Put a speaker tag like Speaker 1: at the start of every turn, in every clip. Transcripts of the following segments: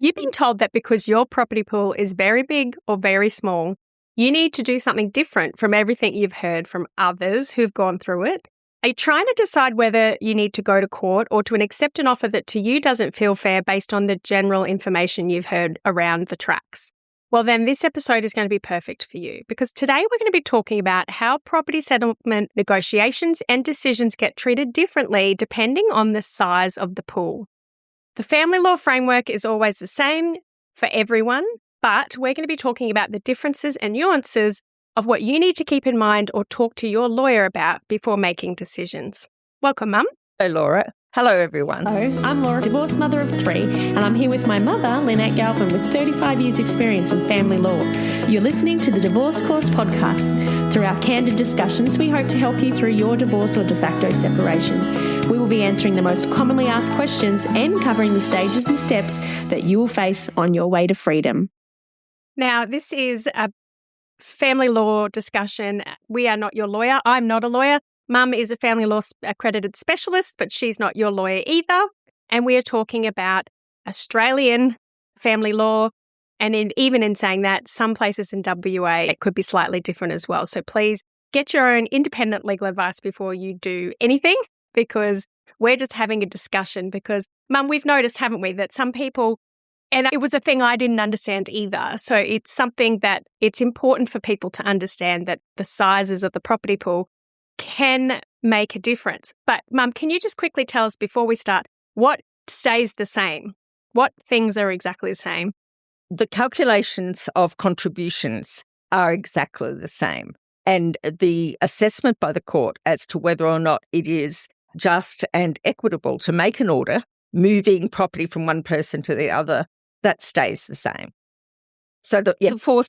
Speaker 1: You've been told that because your property pool is very big or very small, you need to do something different from everything you've heard from others who've gone through it. Are you trying to decide whether you need to go to court or to accept an offer that to you doesn't feel fair based on the general information you've heard around the tracks? Well, then this episode is going to be perfect for you, because today we're going to be talking about how property settlement negotiations and decisions get treated differently depending on the size of the pool. The family law framework is always the same for everyone, but we're going to be talking about the differences and nuances of what you need to keep in mind or talk to your lawyer about before making decisions. Welcome, Mum.
Speaker 2: Hello, Laura. Hello, everyone.
Speaker 3: Hello, I'm Laura, divorced mother of 3, and I'm here with my mother, Lynette Galvin, with 35 years' experience in family law. You're listening to the Divorce Course podcast. Through our candid discussions, we hope to help you through your divorce or de facto separation. We will be answering the most commonly asked questions and covering the stages and steps that you will face on your way to freedom.
Speaker 1: Now, this is a family law discussion. We are not your lawyer. I'm not a lawyer. Mum is a family law accredited specialist, but she's not your lawyer either. And we are talking about Australian family law. And even in saying that, some places in WA, it could be slightly different as well. So please get your own independent legal advice before you do anything, because we're just having a discussion. Because, Mum, we've noticed, haven't we, that some people, and it was a thing I didn't understand either. So it's something that it's important for people to understand, that the sizes of the property pool can make a difference. But, Mum, can you just quickly tell us before we start what stays the same? What things are exactly the same?
Speaker 2: The calculations of contributions are exactly the same. And the assessment by the court as to whether or not it is just and equitable to make an order, moving property from one person to the other, that stays the same. So the four,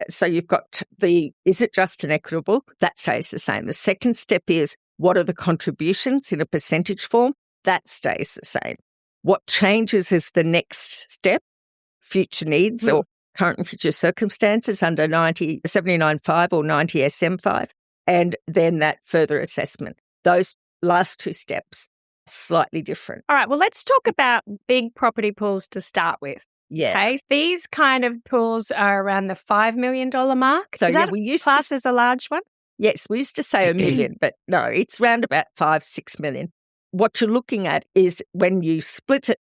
Speaker 2: so you've got is it just and equitable? That stays the same. The second step is, what are the contributions in a percentage form? That stays the same. What changes is the next step, future needs or current and future circumstances under 79.5 or 90 SM5, and then that further assessment. Those last two steps, slightly different.
Speaker 1: All right, well, let's talk about big property pools to start with.
Speaker 2: Yeah.
Speaker 1: Okay. These kind of pools are around the $5 million mark.
Speaker 2: So,
Speaker 1: is that
Speaker 2: we used
Speaker 1: class as a large one?
Speaker 2: Yes, we used to say $1 million, but no, it's around about 5-6 million. What you're looking at is when you split it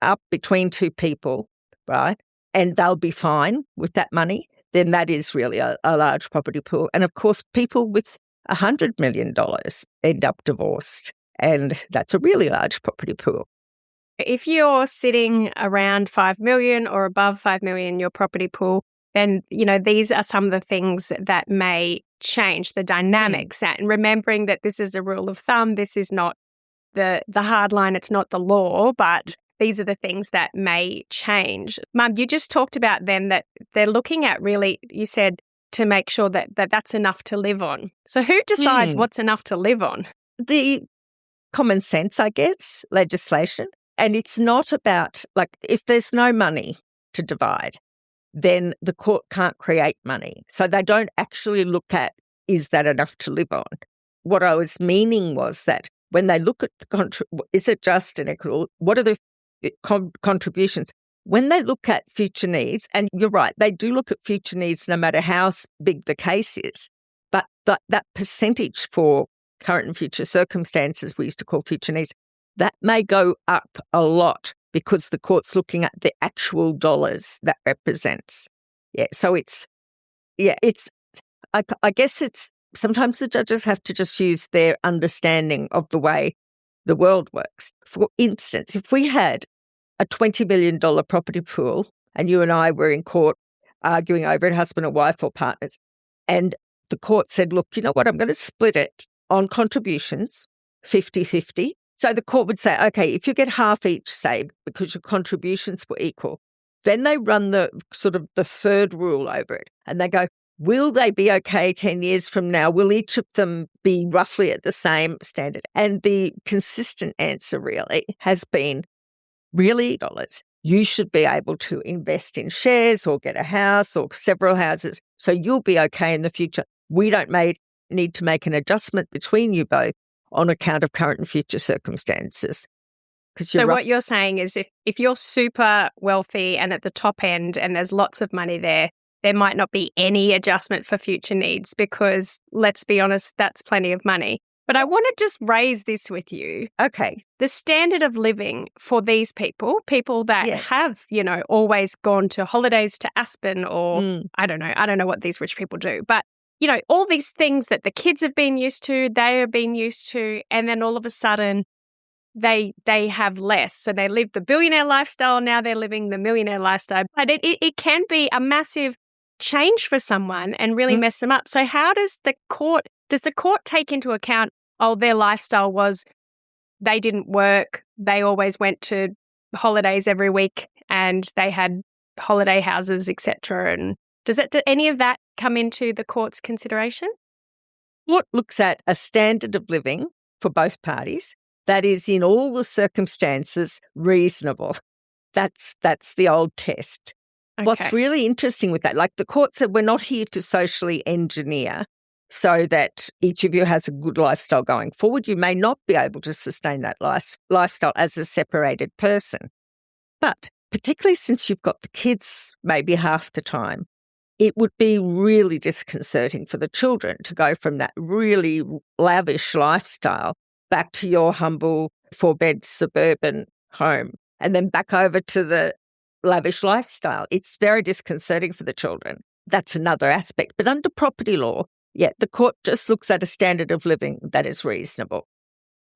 Speaker 2: up between two people, right, and they'll be fine with that money, then that is really a large property pool. And of course, people with $100 million end up divorced, and that's a really large property pool.
Speaker 1: If you're sitting around 5 million or above 5 million in your property pool, then, these are some of the things that may change the dynamics. And remembering that this is a rule of thumb, this is not the hard line, it's not the law, but these are the things that may change. Mum, you just talked about then that they're looking at, really, you said, to make sure that that's enough to live on. So who decides what's enough to live on?
Speaker 2: The common sense, I guess, legislation. And it's not about, if there's no money to divide, then the court can't create money. So they don't actually look at, is that enough to live on? What I was meaning was that when they look at is it just and equitable? What are the contributions? When they look at future needs, and you're right, they do look at future needs no matter how big the case is, but that percentage for current and future circumstances, we used to call future needs, that may go up a lot because the court's looking at the actual dollars that represents. Yeah, so I guess it's, sometimes the judges have to just use their understanding of the way the world works. For instance, if we had a $20 million property pool and you and I were in court arguing over it, husband or wife or partners, and the court said, look, you know what, I'm going to split it on contributions, 50-50. So the court would say, okay, if you get half each, say, because your contributions were equal, then they run the third rule over it. And they go, will they be okay 10 years from now? Will each of them be roughly at the same standard? And the consistent answer really has been, really, dollars. You should be able to invest in shares or get a house or several houses, so you'll be okay in the future. We don't need to make an adjustment between you both on account of current and future circumstances. Because
Speaker 1: So what you're saying is if you're super wealthy and at the top end and there's lots of money there might not be any adjustment for future needs because, let's be honest, that's plenty of money. But I want to just raise this with you.
Speaker 2: Okay.
Speaker 1: The standard of living for these people that have, always gone to holidays to Aspen or I don't know what these rich people do. But, all these things that the kids have been used to, they have been used to, and then all of a sudden they have less. So they lived the billionaire lifestyle, now they're living the millionaire lifestyle. But it can be a massive change for someone and really mess them up. So how does the court take into account, their lifestyle was they didn't work, they always went to holidays every week and they had holiday houses, etc. And does any of that come into the court's consideration?
Speaker 2: Court looks at a standard of living for both parties that is in all the circumstances reasonable. That's the old test. Okay. What's really interesting with that, like the court said, we're not here to socially engineer so that each of you has a good lifestyle going forward. You may not be able to sustain that lifestyle as a separated person. But particularly since you've got the kids maybe half the time, it would be really disconcerting for the children to go from that really lavish lifestyle back to your humble 4-bed suburban home and then back over to the lavish lifestyle. It's very disconcerting for the children. That's another aspect. But under property law, the court just looks at a standard of living that is reasonable.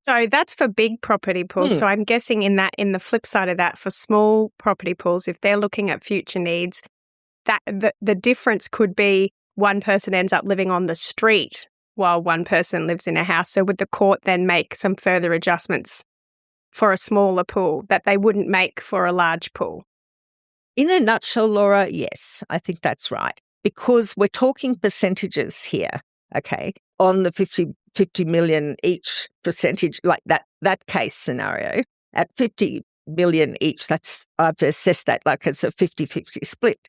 Speaker 1: So that's for big property pools. So I'm guessing in the flip side of that, for small property pools, if they're looking at future needs, that the difference could be one person ends up living on the street while one person lives in a house. So would the court then make some further adjustments for a smaller pool that they wouldn't make for a large pool?
Speaker 2: In a nutshell, Laura, yes, I think that's right. Because we're talking percentages here, okay, on the 50 million each percentage, like that case scenario, at 50 million each, I've assessed that like as a 50-50 split.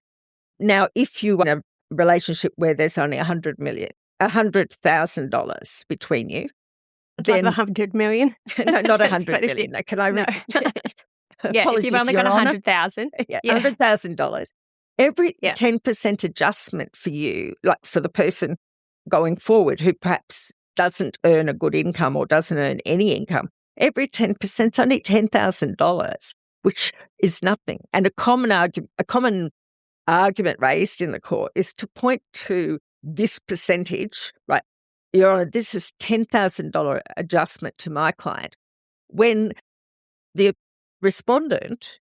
Speaker 2: Now, if you are in a relationship where there's only $100,000 between you, then
Speaker 1: $100 million.
Speaker 2: No, not 100 million. No, can I?
Speaker 1: No.
Speaker 2: If
Speaker 1: you've only got 100,000.
Speaker 2: $100,000. Every 10% adjustment for you, like for the person going forward who perhaps doesn't earn a good income or doesn't earn any income, every 10% is only $10,000, which is nothing. And a common argument raised in the court is to point to this percentage, right? Your Honour, this is $10,000 adjustment to my client when the respondent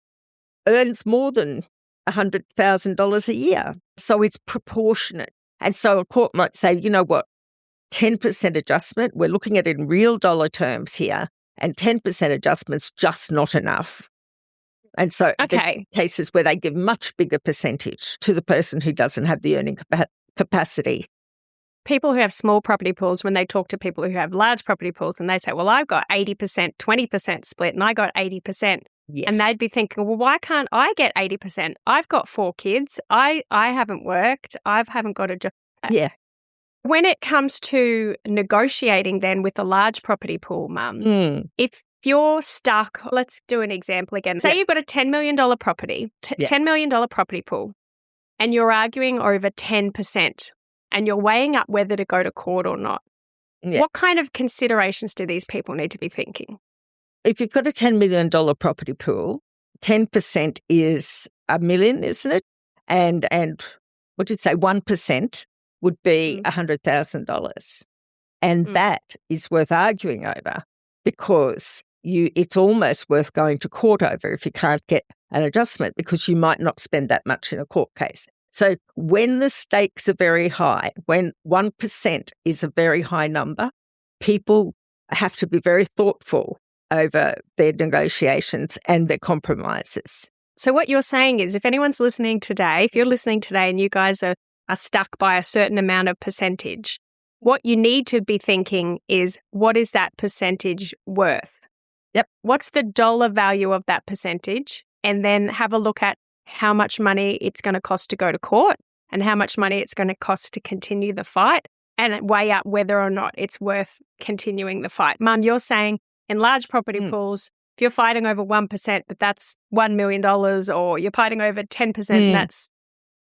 Speaker 2: earns more than $100,000 a year. So it's proportionate. And so a court might say, you know what, 10% adjustment, we're looking at it in real dollar terms here, and 10% adjustment's just not enough. And so there are cases where they give much bigger percentage to the person who doesn't have the earning capacity.
Speaker 1: People who have small property pools, when they talk to people who have large property pools and they say, well, I've got 80%, 20% split and I got 80%.
Speaker 2: Yes.
Speaker 1: And they'd be thinking, well, why can't I get 80%? I've got 4 kids. I haven't worked. I haven't got a job.
Speaker 2: Yeah.
Speaker 1: When it comes to negotiating then with a large property pool, Mum, if you're stuck, let's do an example again. Say you've got a $10 million property, $10 million property pool, and you're arguing over 10%, and you're weighing up whether to go to court or not. Yeah. What kind of considerations do these people need to be thinking?
Speaker 2: If you've got a $10 million property pool, 10% is $1 million, isn't it? And what did you say, 1% would be $100,000. And that is worth arguing over because it's almost worth going to court over if you can't get an adjustment because you might not spend that much in a court case. So when the stakes are very high, when 1% is a very high number, people have to be very thoughtful over their negotiations and their compromises.
Speaker 1: So what you're saying is if anyone's listening today, if you're listening today and you guys are stuck by a certain amount of percentage, what you need to be thinking is what is that percentage worth?
Speaker 2: Yep.
Speaker 1: What's the dollar value of that percentage? And then have a look at how much money it's going to cost to go to court and how much money it's going to cost to continue the fight and weigh up whether or not it's worth continuing the fight. Mum, you're saying in large property pools, If you're fighting over 1%, but that's $1 million, or you're fighting over 10%, and that's,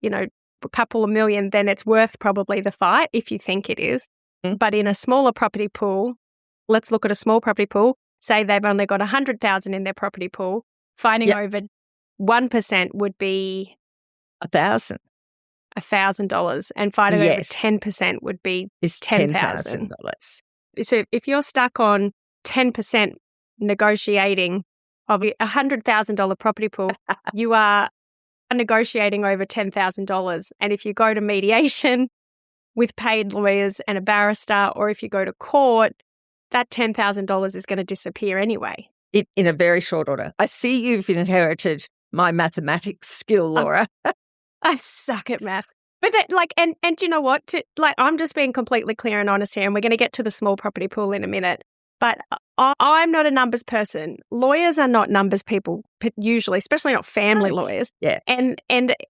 Speaker 1: a couple of million, then it's worth probably the fight if you think it is. But in a smaller property pool, let's look at a small property pool. Say they've only got 100,000 in their property pool. Fighting over 1% would be $1,000, and fighting over 10% would be $10,000. So if you're stuck on 10% negotiating of a $100,000 property pool, you are negotiating over $10,000. And if you go to mediation with paid lawyers and a barrister, or if you go to court, that $10,000 is going to disappear anyway.
Speaker 2: In a very short order. I see you've inherited my mathematics skill, Laura.
Speaker 1: I suck at math. But and you know what? I'm just being completely clear and honest here, and we're going to get to the small property pool in a minute. But I'm not a numbers person. Lawyers are not numbers people, usually, especially not family lawyers.
Speaker 2: Yeah.
Speaker 1: And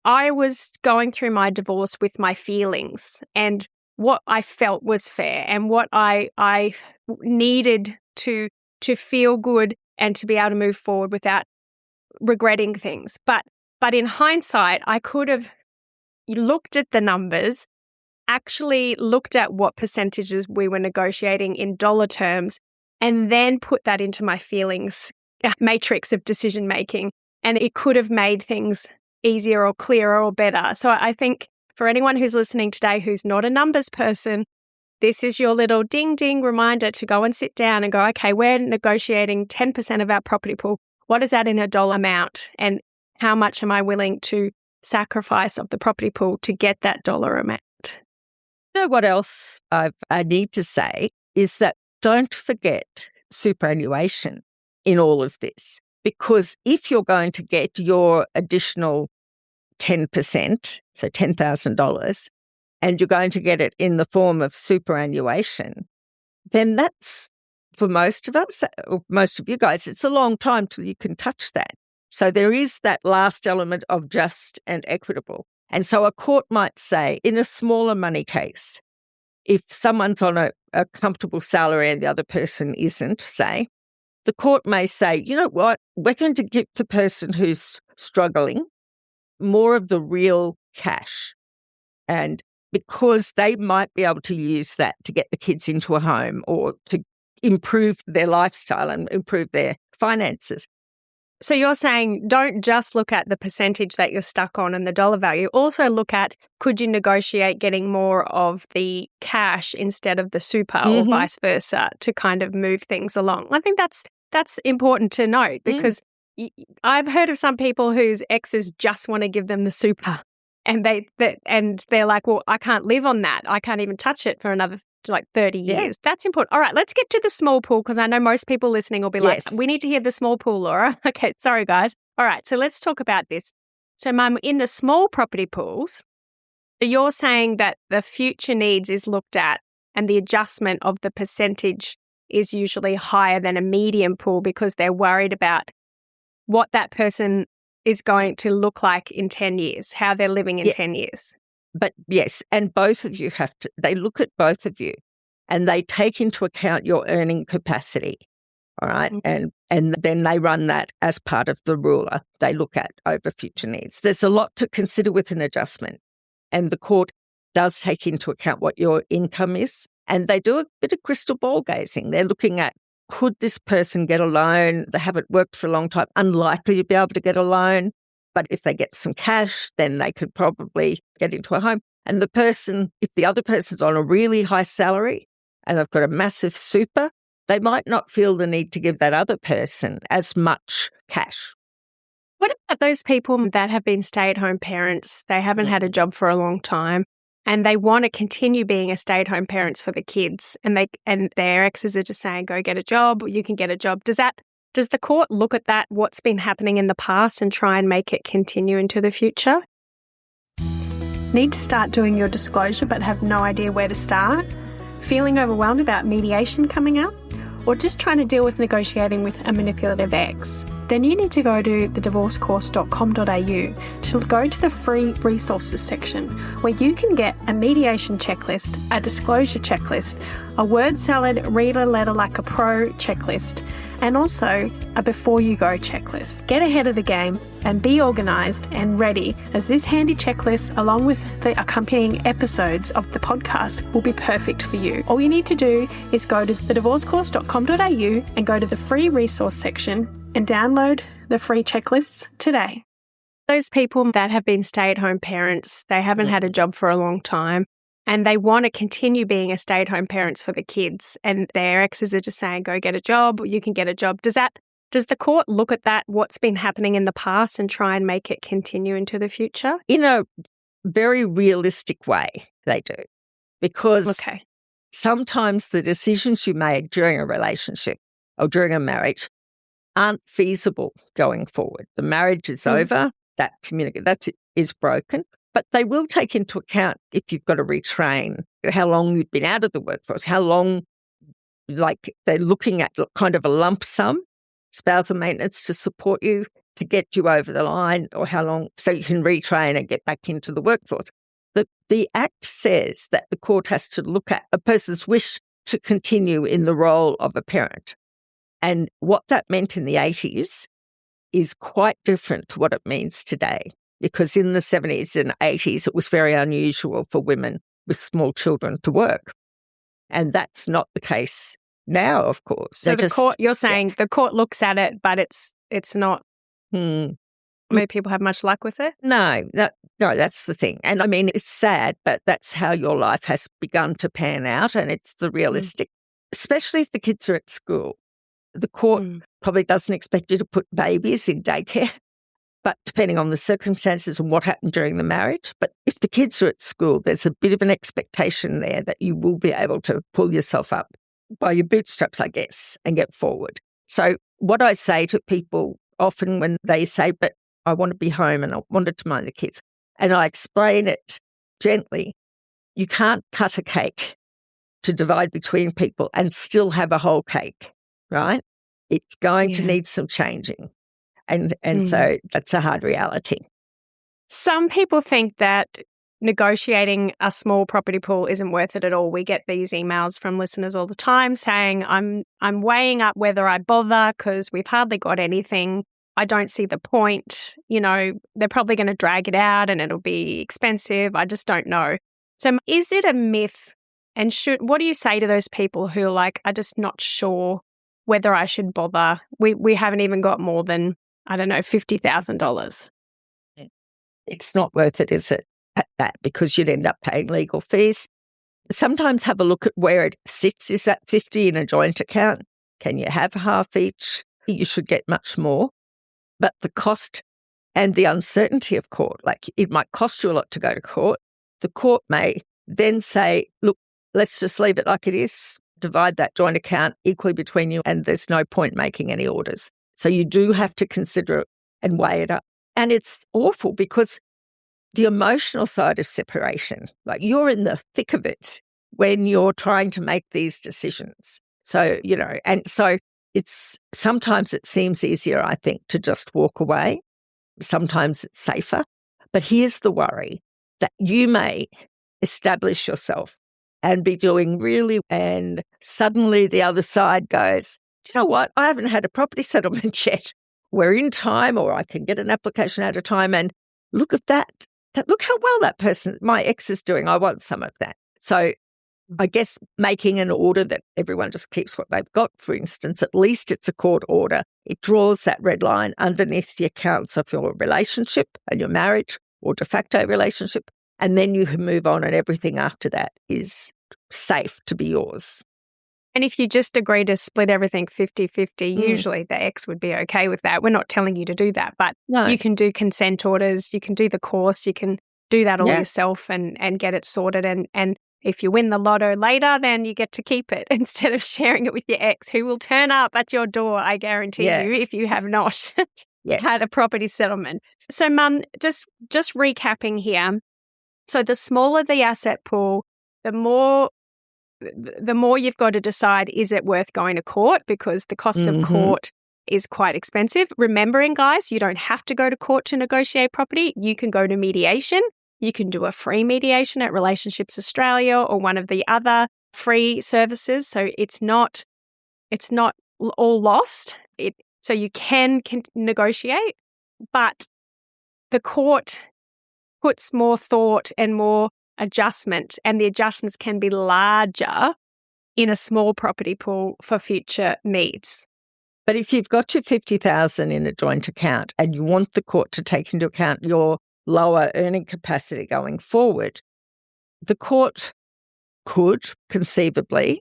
Speaker 1: I was going through my divorce with my feelings and what I felt was fair and what I needed to feel good and to be able to move forward without regretting things. But in hindsight, I could have looked at the numbers, actually looked at what percentages we were negotiating in dollar terms, and then put that into my feelings matrix of decision making. And it could have made things easier or clearer or better. So I think for anyone who's listening today who's not a numbers person, this is your little ding, ding reminder to go and sit down and go, okay, we're negotiating 10% of our property pool. What is that in a dollar amount? And how much am I willing to sacrifice of the property pool to get that dollar amount?
Speaker 2: You know what else I need to say is that don't forget superannuation in all of this. Because if you're going to get your additional 10%, so $10,000, and you're going to get it in the form of superannuation, then that's, for most of us, or most of you guys, it's a long time till you can touch that. So there is that last element of just and equitable. And so a court might say, in a smaller money case, if someone's on a comfortable salary and the other person isn't, say, the court may say, you know what, we're going to give the person who's struggling more of the real cash. And because they might be able to use that to get the kids into a home or to improve their lifestyle and improve their finances.
Speaker 1: So you're saying don't just look at the percentage that you're stuck on and the dollar value. Also look at, could you negotiate getting more of the cash instead of the super or vice versa to kind of move things along? I think that's important to note because I've heard of some people whose exes just want to give them the super. And they're like, well, I can't live on that. I can't even touch it for another 30 years. That's important. All right, let's get to the small pool because I know most people listening will be like, we need to hear the small pool, Laura. Okay, sorry, guys. All right, so let's talk about this. So, Mum, in the small property pools, you're saying that the future needs is looked at and the adjustment of the percentage is usually higher than a medium pool because they're worried about what that person is going to look like in 10 years, how they're living in 10 years.
Speaker 2: But yes, and both of you they look at both of you and they take into account your earning capacity, all right? And then they run that as part of the ruler they look at over future needs. There's a lot to consider with an adjustment, and the court does take into account what your income is, and they do a bit of crystal ball gazing. They're looking at, could this person get a loan? They haven't worked for a long time, unlikely to be able to get a loan. But if they get some cash, then they could probably get into a home. And if the other person's on a really high salary and they've got a massive super, they might not feel the need to give that other person as much cash.
Speaker 1: What about those people that have been stay-at-home parents? They haven't had a job for a long time and they want to continue being a stay-at-home parents for the kids and their exes are just saying, go get a job, you can get a job. Does the court look at that, what's been happening in the past, and try and make it continue into the future? Need to start doing your disclosure but have no idea where to start? Feeling overwhelmed about mediation coming up? Or just trying to deal with negotiating with a manipulative ex? then you need to go to thedivorcecourse.com.au to go to the free resources section where you can get a mediation checklist, a disclosure checklist, a word salad, read a letter like a pro checklist, and also a before you go checklist. Get ahead of the game and be organised and ready, as this handy checklist, along with the accompanying episodes of the podcast, will be perfect for you. All you need to do is go to thedivorcecourse.com.au and go to the free resource section and download the free checklists today. Those people that have been stay-at-home parents, they haven't had a job for a long time, and they want to continue being a stay-at-home parents for the kids, and their exes are just saying, go get a job, you can get a job. Does the court look at that, what's been happening in the past, and try and make it continue into the future?
Speaker 2: In a very realistic way, they do. Because sometimes the decisions you made during a relationship or during a marriage aren't feasible going forward. The marriage is over, that is broken. But they will take into account if you've got to retrain, how long you've been out of the workforce, how long, like they're looking at kind of a lump sum, spousal maintenance to support you, to get you over the line, or how long so you can retrain and get back into the workforce. The Act says that the court has to look at a person's wish to continue in the role of a parent. And what that meant in the 80s is quite different to what it means today. Because in the 70s and 80s, it was very unusual for women with small children to work. And that's not the case now, of course.
Speaker 1: So court, you're saying the court looks at it, but it's not, many people have much luck with it?
Speaker 2: No, that's the thing. And I mean, it's sad, but that's how your life has begun to pan out. And it's the realistic, especially if the kids are at school. The court probably doesn't expect you to put babies in daycare. But depending on the circumstances and what happened during the marriage. But if the kids are at school, there's a bit of an expectation there that you will be able to pull yourself up by your bootstraps, I guess, and get forward. So what I say to people often when they say, but I want to be home and I wanted to mind the kids, and I explain it gently, you can't cut a cake to divide between people and still have a whole cake, right? It's going to need some changing. And so that's a hard reality.
Speaker 1: Some people think that negotiating a small property pool isn't worth it at all. We get these emails from listeners all the time saying, I'm weighing up whether I bother because we've hardly got anything. I don't see the point. You know, they're probably going to drag it out and it'll be expensive. I just don't know. So is it a myth? And what do you say to those people who are like, I'm just not sure whether I should bother? We haven't even got more than, I don't know, $50,000.
Speaker 2: It's not worth it, is it, at that, because you'd end up paying legal fees. Sometimes have a look at where it sits. Is that 50 in a joint account? Can you have half each? You should get much more. But the cost and the uncertainty of court, like it might cost you a lot to go to court. The court may then say, look, let's just leave it like it is, divide that joint account equally between you, and there's no point making any orders. So you do have to consider it and weigh it up. And it's awful because the emotional side of separation, like you're in the thick of it when you're trying to make these decisions. So, you know, and so sometimes it seems easier, I think, to just walk away. Sometimes it's safer. But here's the worry, that you may establish yourself and be doing really, and suddenly the other side goes, do you know what? I haven't had a property settlement yet. We're in time, or I can get an application out of time, and look at that. Look how well that person, my ex, is doing. I want some of that. So I guess making an order that everyone just keeps what they've got, for instance, at least it's a court order. It draws that red line underneath the accounts of your relationship and your marriage or de facto relationship, and then you can move on, and everything after that is safe to be yours.
Speaker 1: And if you just agree to split everything 50-50, usually the ex would be okay with that. We're not telling you to do that, but you can do consent orders, you can do the course, you can do that all yourself and get it sorted. And if you win the lotto later, then you get to keep it instead of sharing it with your ex, who will turn up at your door, I guarantee you, if you have not had a property settlement. So, Mum, just recapping here. So the smaller the asset pool, the more you've got to decide, is it worth going to court? Because the costs of court is quite expensive. Remembering, guys, you don't have to go to court to negotiate property. You can go to mediation. You can do a free mediation at Relationships Australia or one of the other free services. So it's not all lost. So you can negotiate, but the court puts more thought and more adjustment, and the adjustments can be larger in a small property pool for future needs.
Speaker 2: But if you've got your $50,000 in a joint account and you want the court to take into account your lower earning capacity going forward, the court could conceivably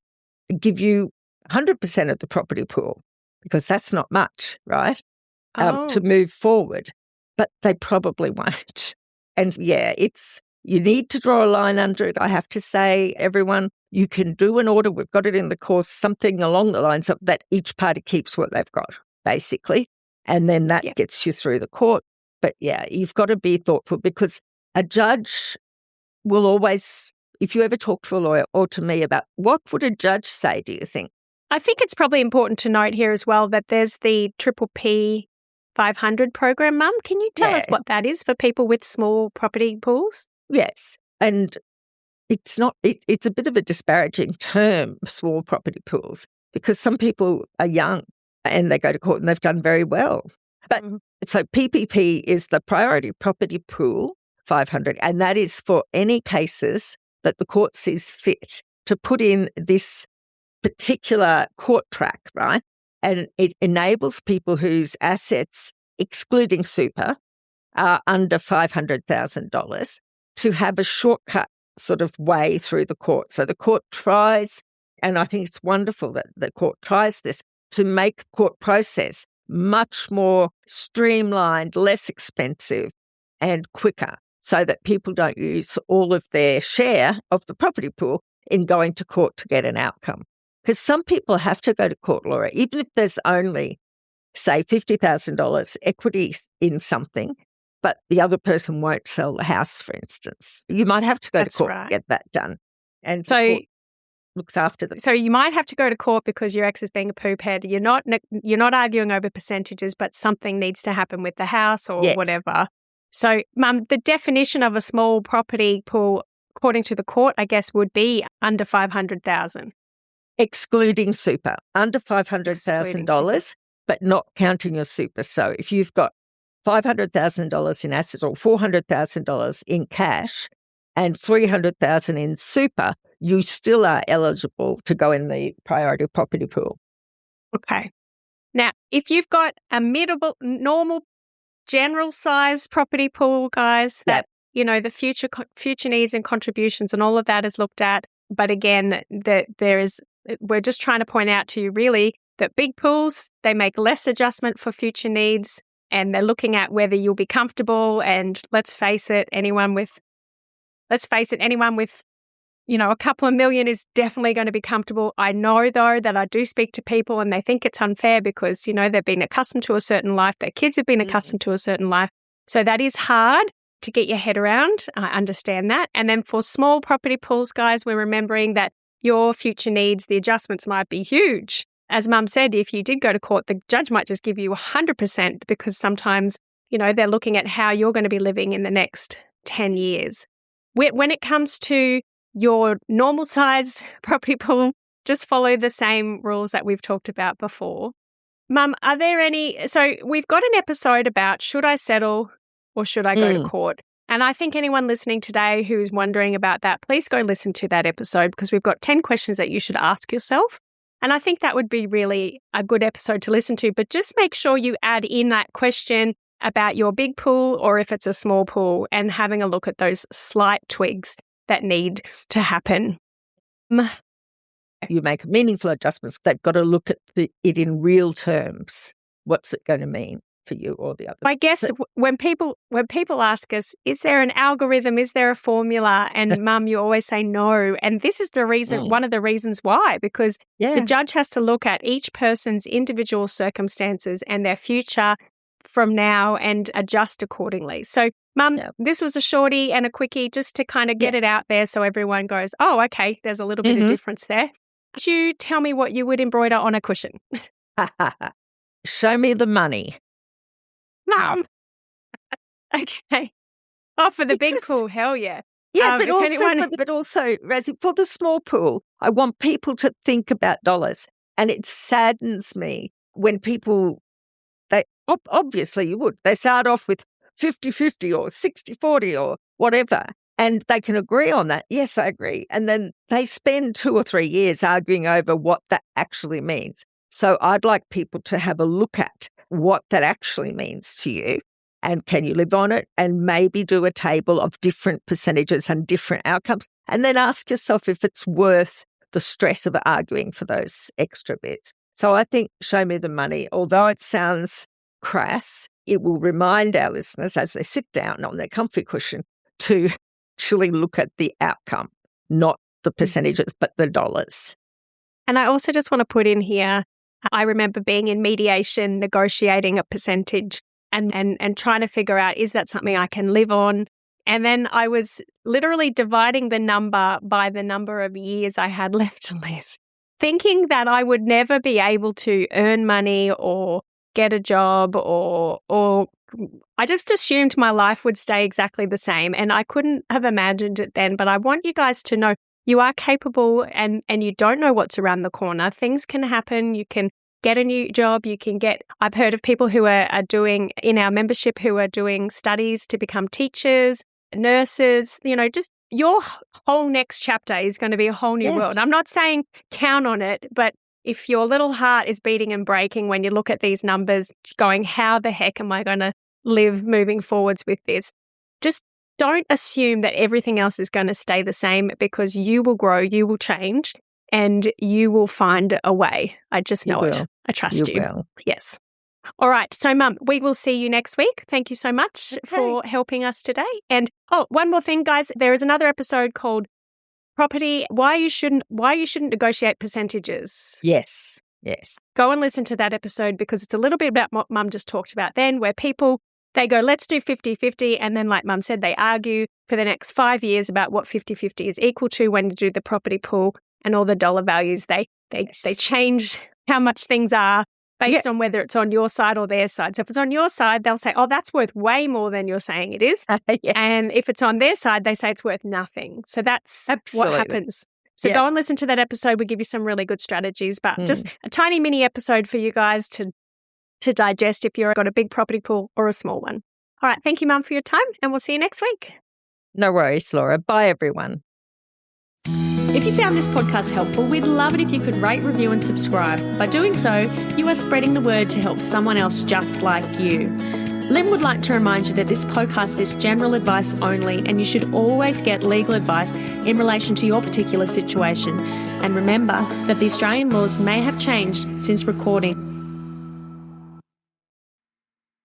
Speaker 2: give you 100% of the property pool, because that's not much, right, to move forward. But they probably won't. And yeah, you need to draw a line under it. I have to say, everyone, you can do an order. We've got it in the course, something along the lines of that each party keeps what they've got, basically. And then that gets you through the court. But yeah, you've got to be thoughtful, because a judge will always, if you ever talk to a lawyer or to me about what would a judge say, do you think?
Speaker 1: I think it's probably important to note here as well that there's the P 500 program, Mum. Can you tell us what that is for people with small property pools?
Speaker 2: Yes. And it's a bit of a disparaging term, small property pools, because some people are young and they go to court and they've done very well. But so PPP is the Priority Property Pool 500, and that is for any cases that the court sees fit to put in this particular court track, right? And it enables people whose assets, excluding super, are under $500,000 to have a shortcut sort of way through the court. So the court tries, and I think it's wonderful that the court tries this, to make the court process much more streamlined, less expensive and quicker, so that people don't use all of their share of the property pool in going to court to get an outcome. Because some people have to go to court, Laura, even if there's only, say, $50,000 equity in something, but the other person won't sell the house, for instance. You might have to go to court to get that done. And so the court looks after them.
Speaker 1: So you might have to go to court because your ex is being a poop head. You're not arguing over percentages, but something needs to happen with the house or whatever. So, Mum, the definition of a small property pool, according to the court, I guess, would be under $500,000.
Speaker 2: Excluding super, under $500,000, but not counting your super. So if you've got $500,000 in assets or $400,000 in cash and $300,000 in super, you still are eligible to go in the priority property pool.
Speaker 1: Okay. Now, if you've got a normal, general size property pool, guys, that the future needs and contributions and all of that is looked at. But again, we're just trying to point out to you really that big pools, they make less adjustment for future needs, and they're looking at whether you'll be comfortable. And let's face it, anyone with a couple of million is definitely going to be comfortable. I know, though, that I do speak to people and they think it's unfair because, they've been accustomed to a certain life. Their kids have been accustomed to a certain life. So that is hard to get your head around. I understand that. And then for small property pools, guys, we're remembering that your future needs, the adjustments might be huge. As Mum said, if you did go to court, the judge might just give you 100% because sometimes, they're looking at how you're going to be living in the next 10 years. When it comes to your normal size property pool, just follow the same rules that we've talked about before. Mum, are there any... So we've got an episode about should I settle or should I go to court? And I think anyone listening today who's wondering about that, please go listen to that episode because we've got 10 questions that you should ask yourself. And I think that would be really a good episode to listen to. But just make sure you add in that question about your big pool or if it's a small pool and having a look at those slight twigs that need to happen.
Speaker 2: You make meaningful adjustments. They've got to look at it in real terms. What's it going to mean for you or the other?
Speaker 1: I guess when people ask us, is there an algorithm? Is there a formula? And Mum, you always say no. And this is the reason, one of the reasons why, because the judge has to look at each person's individual circumstances and their future from now and adjust accordingly. So, Mum, this was a shorty and a quickie just to kind of get it out there so everyone goes, oh, okay, there's a little bit of difference there. Could you tell me what you would embroider on a cushion?
Speaker 2: show me the money.
Speaker 1: Mum. Okay. Oh, for the big
Speaker 2: Because-
Speaker 1: pool, hell yeah.
Speaker 2: Yeah, but
Speaker 1: if
Speaker 2: also,
Speaker 1: anyone-
Speaker 2: Razzie, for the small pool, I want people to think about dollars. And it saddens me when people, obviously you would, they start off with 50-50 or 60-40 or whatever, and they can agree on that. Yes, I agree. And then they spend 2 or 3 years arguing over what that actually means. So I'd like people to have a look at what that actually means to you. And can you live on it? And maybe do a table of different percentages and different outcomes. And then ask yourself if it's worth the stress of arguing for those extra bits. So I think show me the money. Although it sounds crass, it will remind our listeners as they sit down on their comfy cushion to actually look at the outcome, not the percentages, but the dollars.
Speaker 1: And I also just want to put in here, I remember being in mediation, negotiating a percentage and trying to figure out, is that something I can live on? And then I was literally dividing the number by the number of years I had left to live, thinking that I would never be able to earn money or get a job or I just assumed my life would stay exactly the same. And I couldn't have imagined it then. But I want you guys to know you are capable and you don't know what's around the corner. Things can happen. You can get a new job. I've heard of people who are doing in our membership who are doing studies to become teachers, nurses, just your whole next chapter is going to be a whole new world. I'm not saying count on it, but if your little heart is beating and breaking when you look at these numbers going, how the heck am I going to live moving forwards with this? Just don't assume that everything else is going to stay the same, because you will grow, you will change, and you will find a way. I just know it. I trust you.
Speaker 2: Will.
Speaker 1: Yes. All right. So, Mum, we will see you next week. Thank you so much for helping us today. And one more thing, guys. There is another episode called Property, Why you shouldn't negotiate percentages.
Speaker 2: Yes.
Speaker 1: Go and listen to that episode, because it's a little bit about what Mum just talked about then, where people, they go, let's do 50-50. And then, like Mum said, they argue for the next 5 years about what 50-50 is equal to when you do the property pool, and all the dollar values. They change how much things are based on whether it's on your side or their side. So if it's on your side, they'll say, oh, that's worth way more than you're saying it is. And if it's on their side, they say it's worth nothing. So that's what happens. So go and listen to that episode. We give you some really good strategies, but just a tiny mini episode for you guys to digest if you've got a big property pool or a small one. All right. Thank you, Mum, for your time, and we'll see you next week.
Speaker 2: No worries, Laura. Bye, everyone.
Speaker 3: If you found this podcast helpful, we'd love it if you could rate, review and subscribe. By doing so, you are spreading the word to help someone else just like you. Lynn would like to remind you that this podcast is general advice only, and you should always get legal advice in relation to your particular situation. And remember that the Australian laws may have changed since recording.